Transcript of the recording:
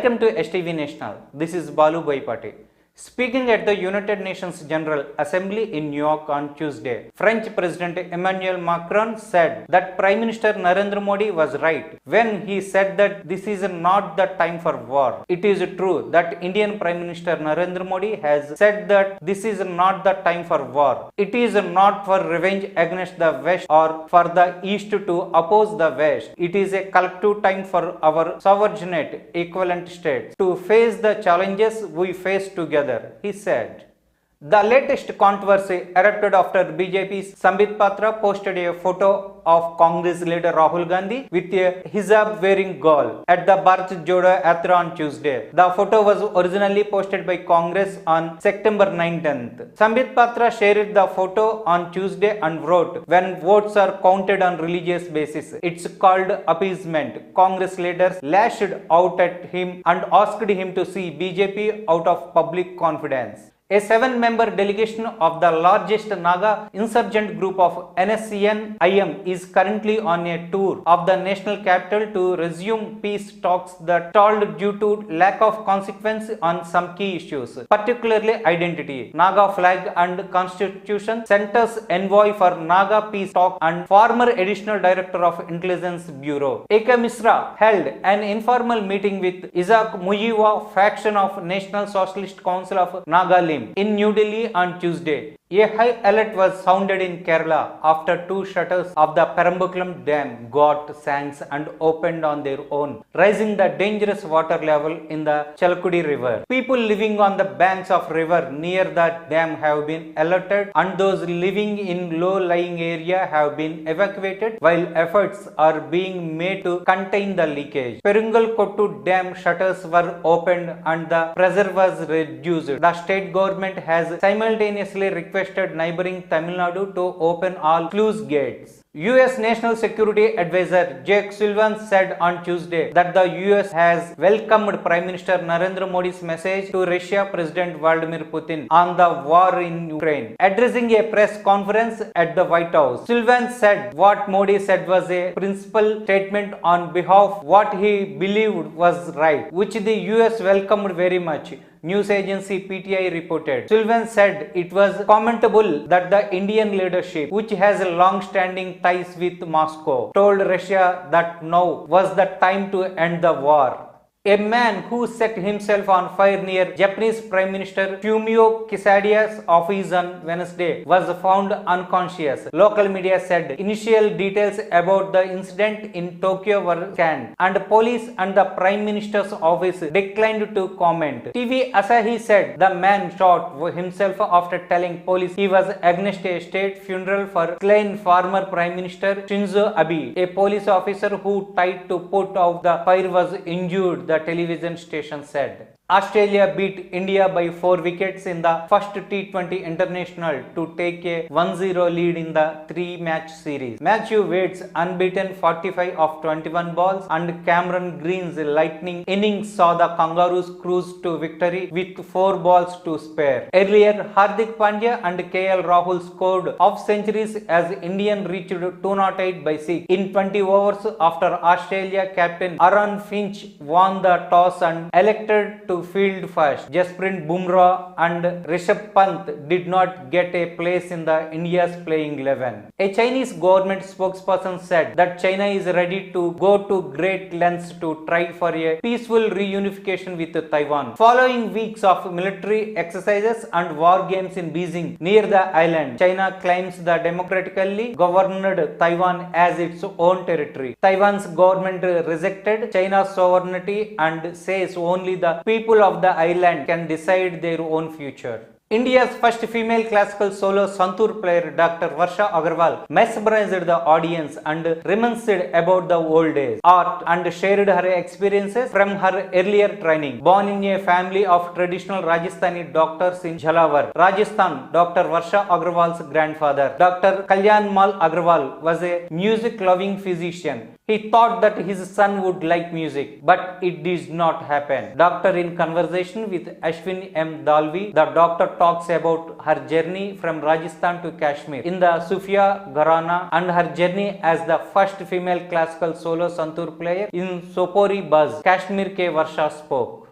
Welcome to STV National. This is Balu Boyapati. Speaking at the United Nations General Assembly in New York on Tuesday, French President Emmanuel Macron said that Prime Minister Narendra Modi was right when he said that this is not the time for war. It is true that Indian Prime Minister Narendra Modi has said that this is not the time for war. It is not for revenge against the West or for the East to oppose the West. It is a collective time for our sovereign equivalent states to face the challenges we face together, he said. The latest controversy erupted after BJP's Sambit Patra posted a photo of Congress leader Rahul Gandhi with a hijab-wearing girl at the Bharat Jodo Yatra on Tuesday. The photo was originally posted by Congress on September 19th. Sambit Patra shared the photo on Tuesday and wrote, "When votes are counted on religious basis, it's called appeasement." Congress leaders lashed out at him and asked him to see BJP out of public confidence. A 7-member delegation of the largest Naga insurgent group of NSCN-IM is currently on a tour of the national capital to resume peace talks that stalled due to lack of consequence on some key issues, particularly identity, Naga flag and constitution. Center's envoy for Naga peace talk and former additional director of Intelligence Bureau, A.K. Misra, held an informal meeting with Isaac Muyiwa faction of National Socialist Council of Nagaland in New Delhi on Tuesday. A high alert was sounded in Kerala after 2 shutters of the Parambakulam Dam got sanks and opened on their own, raising the dangerous water level in the Chalakudi River. People living on the banks of river near the dam have been alerted and those living in low-lying area have been evacuated while efforts are being made to contain the leakage. Perungalkottu Dam shutters were opened and the pressure was reduced. The state government has simultaneously requested neighboring Tamil Nadu to open all sluice gates. US National Security Advisor Jake Sullivan said on Tuesday that the US has welcomed Prime Minister Narendra Modi's message to Russia President Vladimir Putin on the war in Ukraine. Addressing a press conference at the White House, Sullivan said what Modi said was a principled statement on behalf of what he believed was right, which the US welcomed very much. News agency PTI reported. Sullivan said it was commendable that the Indian leadership, which has long-standing ties with Moscow, told Russia that now was the time to end the war. A man who set himself on fire near Japanese Prime Minister Fumio Kishida's office on Wednesday was found unconscious. Local media said initial details about the incident in Tokyo were scanned, and police and the Prime Minister's office declined to comment. TV Asahi said the man shot himself after telling police he was against a state funeral for slain former Prime Minister Shinzo Abe. A police officer who tried to put out the fire was injured, the television station said. Australia beat India by 4 wickets in the first T20 international to take a 1-0 lead in the 3-match series. Matthew Wade's unbeaten 45 of 21 balls and Cameron Green's lightning innings saw the Kangaroos cruise to victory with 4 balls to spare. Earlier, Hardik Pandya and KL Rahul scored half centuries as Indian reached 208 by 6 in 20 overs after Australia captain Aaron Finch won the toss and elected to field first. Jasprit Bumrah and Rishabh Pant did not get a place in the India's playing 11. A Chinese government spokesperson said that China is ready to go to great lengths to try for a peaceful reunification with Taiwan. Following weeks of military exercises and war games in Beijing near the island, China claims the democratically governed Taiwan as its own territory. Taiwan's government rejected China's sovereignty and says only the people of the island can decide their own future. India's first female classical solo santoor player Dr. Varsha Agarwal mesmerized the audience and reminisced about the old days, art and shared her experiences from her earlier training. Born in a family of traditional Rajasthani doctors in Jhalawar, Rajasthan, Dr. Varsha Agarwal's grandfather, Dr. Kalyan Mal Agarwal, was a music-loving physician. He thought that his son would like music, but it did not happen. Doctor, in conversation with Ashwin M. Dalvi, the doctor talks about her journey from Rajasthan to Kashmir in the Sufia Gharana and her journey as the first female classical solo santoor player in Sopori Buzz, Kashmir ke Varsha spoke.